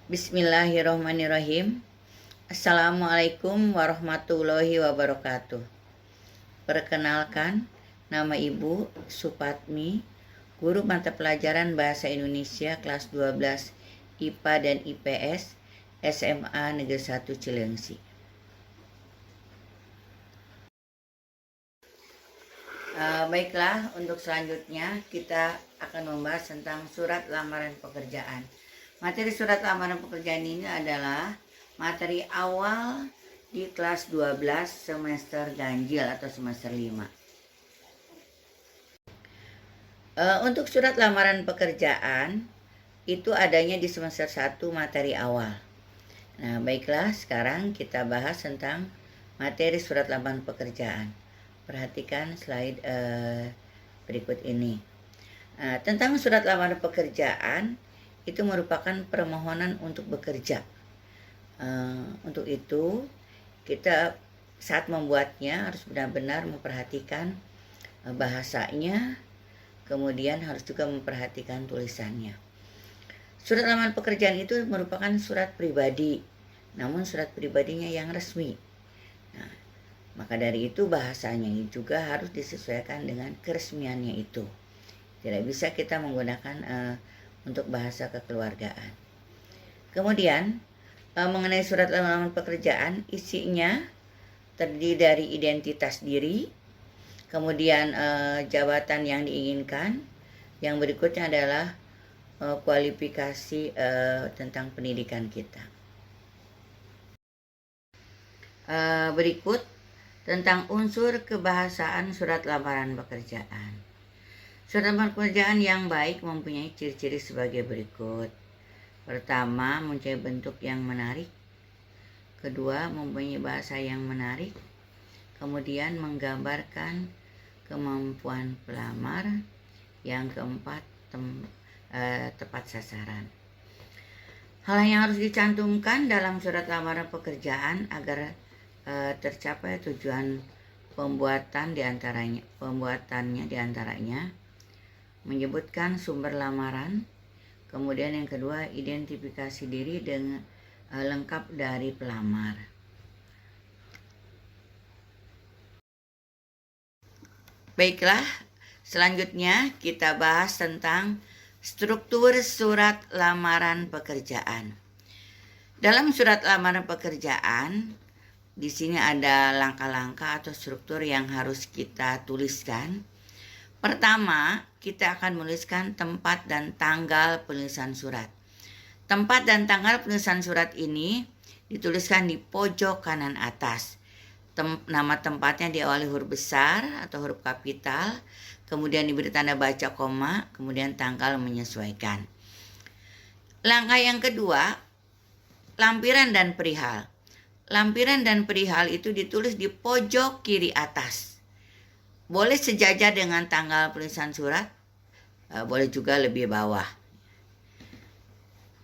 Bismillahirrohmanirrohim. Assalamualaikum warahmatullahi wabarakatuh. Perkenalkan, nama Ibu Supatmi, guru mata pelajaran Bahasa Indonesia kelas 12 IPA dan IPS SMA Negeri 1 Cilengsi. Baiklah, untuk selanjutnya kita akan membahas tentang surat lamaran pekerjaan. Materi surat lamaran pekerjaan ini adalah materi awal di kelas 12 semester ganjil atau semester 5. Untuk surat lamaran pekerjaan itu adanya di semester 1 materi awal. Nah, baiklah, sekarang kita bahas tentang materi surat lamaran pekerjaan. Perhatikan slide berikut ini. Tentang surat lamaran pekerjaan itu merupakan permohonan untuk bekerja. Untuk itu kita saat membuatnya harus benar-benar memperhatikan bahasanya, kemudian harus juga memperhatikan tulisannya. Surat lamaran pekerjaan itu merupakan surat pribadi, namun surat pribadinya yang resmi. Nah, maka dari itu bahasanya juga harus disesuaikan dengan keresmiannya itu. Tidak bisa kita menggunakan untuk bahasa kekeluargaan. Kemudian mengenai surat lamaran pekerjaan, isinya terdiri dari identitas diri, kemudian jabatan yang diinginkan, yang berikutnya adalah kualifikasi tentang pendidikan kita. Berikut tentang unsur kebahasaan surat lamaran pekerjaan. Surat lamaran pekerjaan yang baik mempunyai ciri-ciri sebagai berikut. Pertama, mempunyai bentuk yang menarik. Kedua, mempunyai bahasa yang menarik. Kemudian menggambarkan kemampuan pelamar. Yang keempat, tepat sasaran. Hal yang harus dicantumkan dalam surat lamaran pekerjaan agar tercapai tujuan pembuatannya diantaranya menyebutkan sumber lamaran, kemudian yang kedua identifikasi diri dengan lengkap dari pelamar. Baiklah, selanjutnya kita bahas tentang struktur surat lamaran pekerjaan. Dalam surat lamaran pekerjaan, di sini ada langkah-langkah atau struktur yang harus kita tuliskan. Pertama, kita akan menuliskan tempat dan tanggal penulisan surat. Tempat dan tanggal penulisan surat ini dituliskan di pojok kanan atas. Nama tempatnya diawali huruf besar atau huruf kapital, kemudian diberi tanda baca koma, kemudian tanggal menyesuaikan. Langkah yang kedua, lampiran dan perihal. Lampiran dan perihal itu ditulis di pojok kiri atas. Boleh sejajar dengan tanggal penulisan surat, boleh juga lebih bawah.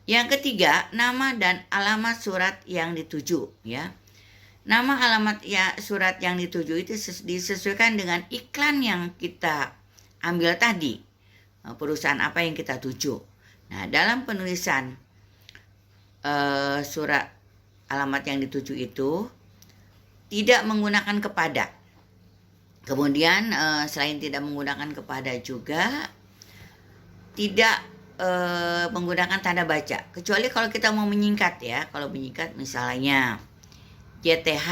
Yang ketiga, nama dan alamat surat yang dituju, ya. Nama alamat surat yang dituju itu disesuaikan dengan iklan yang kita ambil tadi. Perusahaan apa yang kita tuju. Nah, dalam penulisan surat alamat yang dituju itu tidak menggunakan kepada. Kemudian selain tidak menggunakan kepada juga tidak menggunakan tanda baca. Kecuali kalau kita mau menyingkat, ya. Kalau menyingkat misalnya JTH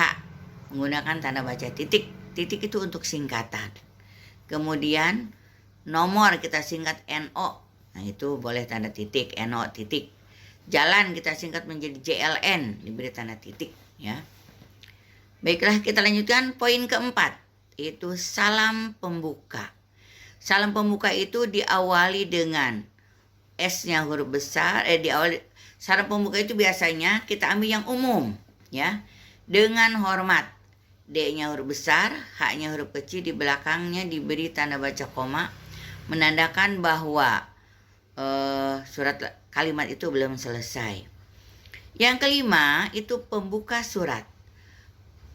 menggunakan tanda baca titik. Titik itu untuk singkatan. Kemudian nomor kita singkat NO. Nah, itu boleh tanda titik, NO titik. Jalan kita singkat menjadi JLN, diberi tanda titik, ya. Baiklah, kita lanjutkan poin keempat, yaitu salam pembuka. Salam pembuka itu diawali dengan S-nya huruf besar, salam pembuka itu biasanya kita ambil yang umum, ya. Dengan hormat, D-nya huruf besar, H-nya huruf kecil, di belakangnya diberi tanda baca koma, menandakan bahwa surat kalimat itu belum selesai. Yang kelima itu pembuka surat.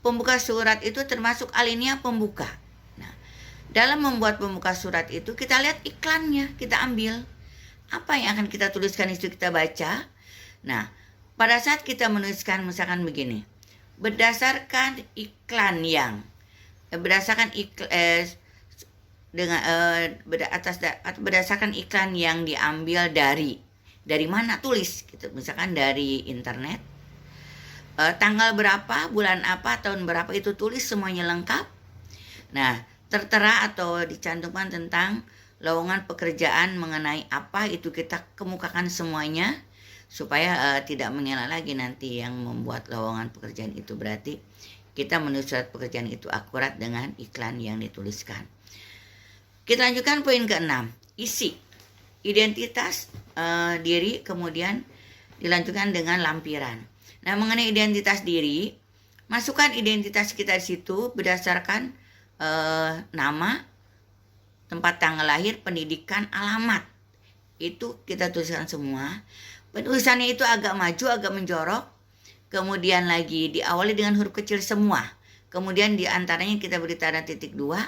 Pembuka surat itu termasuk alinea pembuka. Nah, dalam membuat pembuka surat itu kita lihat iklannya, kita ambil. Apa yang akan kita tuliskan itu kita baca. Nah, pada saat kita menuliskan misalkan begini, berdasarkan iklan yang berdasarkan iklan yang diambil dari mana, tulis gitu, misalkan dari internet, tanggal berapa, bulan apa, tahun berapa, itu tulis semuanya lengkap. Nah, tertera atau dicantumkan tentang lowongan pekerjaan mengenai apa, itu kita kemukakan semuanya supaya tidak mengelak lagi nanti yang membuat lowongan pekerjaan itu. Berarti kita menulis surat pekerjaan itu akurat dengan iklan yang dituliskan. Kita lanjutkan poin ke-6, isi identitas diri, kemudian dilanjutkan dengan lampiran. Nah, mengenai identitas diri, masukkan identitas kita di situ berdasarkan nama, tempat tanggal lahir, pendidikan, alamat. Itu kita tuliskan semua. Penulisannya itu agak maju, agak menjorok. Kemudian lagi diawali dengan huruf kecil semua. Kemudian di antaranya kita beri tanda titik 2.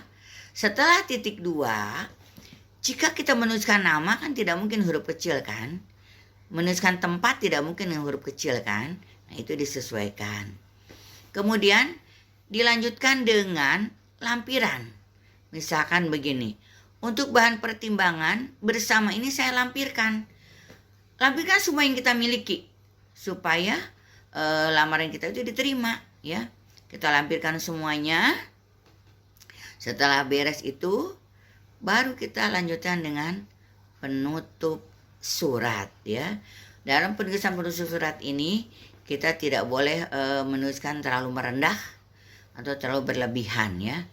Setelah titik 2, jika kita menuliskan nama kan tidak mungkin huruf kecil kan. Menuliskan tempat tidak mungkin dengan huruf kecil kan. Nah, itu disesuaikan. Kemudian dilanjutkan dengan lampiran. Misalkan begini, untuk bahan pertimbangan bersama ini saya lampirkan. Lampirkan semua yang kita miliki supaya lamaran kita itu diterima, ya. Kita lampirkan semuanya. Setelah beres itu, baru kita lanjutkan dengan penutup surat, ya. Dalam penulisan penutup surat ini kita tidak boleh menuliskan terlalu merendah atau terlalu berlebihan, ya.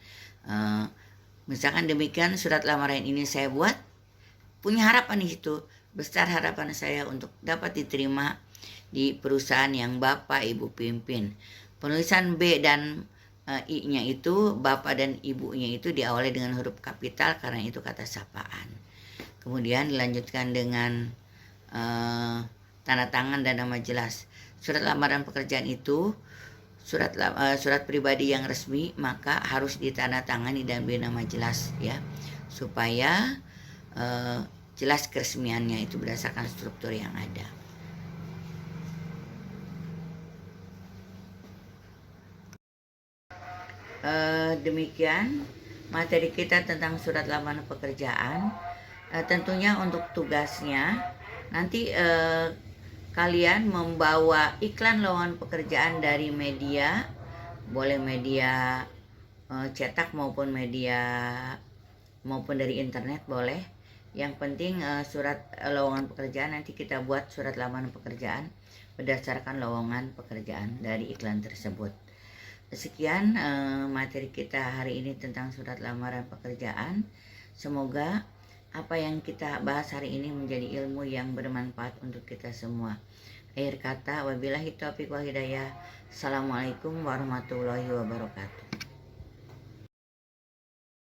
Misalkan demikian, surat lamaran ini saya buat, punya harapan di situ, besar harapan saya untuk dapat diterima di perusahaan yang Bapak Ibu pimpin. Penulisan B dan I-nya itu, Bapak dan Ibunya itu diawali dengan huruf kapital karena itu kata sapaan. Kemudian dilanjutkan dengan tanda tangan dan nama jelas. Surat lamaran pekerjaan itu surat pribadi yang resmi, maka harus ditandatangani dan beri nama jelas, ya, supaya jelas keresmiannya itu berdasarkan struktur yang ada. Demikian materi kita tentang surat lamaran pekerjaan. Tentunya untuk tugasnya nanti kalian membawa iklan lowongan pekerjaan dari media, boleh media cetak maupun dari internet boleh. Yang penting surat lowongan pekerjaan nanti kita buat surat lamaran pekerjaan berdasarkan lowongan pekerjaan dari iklan tersebut. Sekian materi kita hari ini tentang surat lamaran pekerjaan. Semoga apa yang kita bahas hari ini menjadi ilmu yang bermanfaat untuk kita semua. Akhir kata, wabillahi taufiq wal hidayah. Assalamualaikum warahmatullahi wabarakatuh.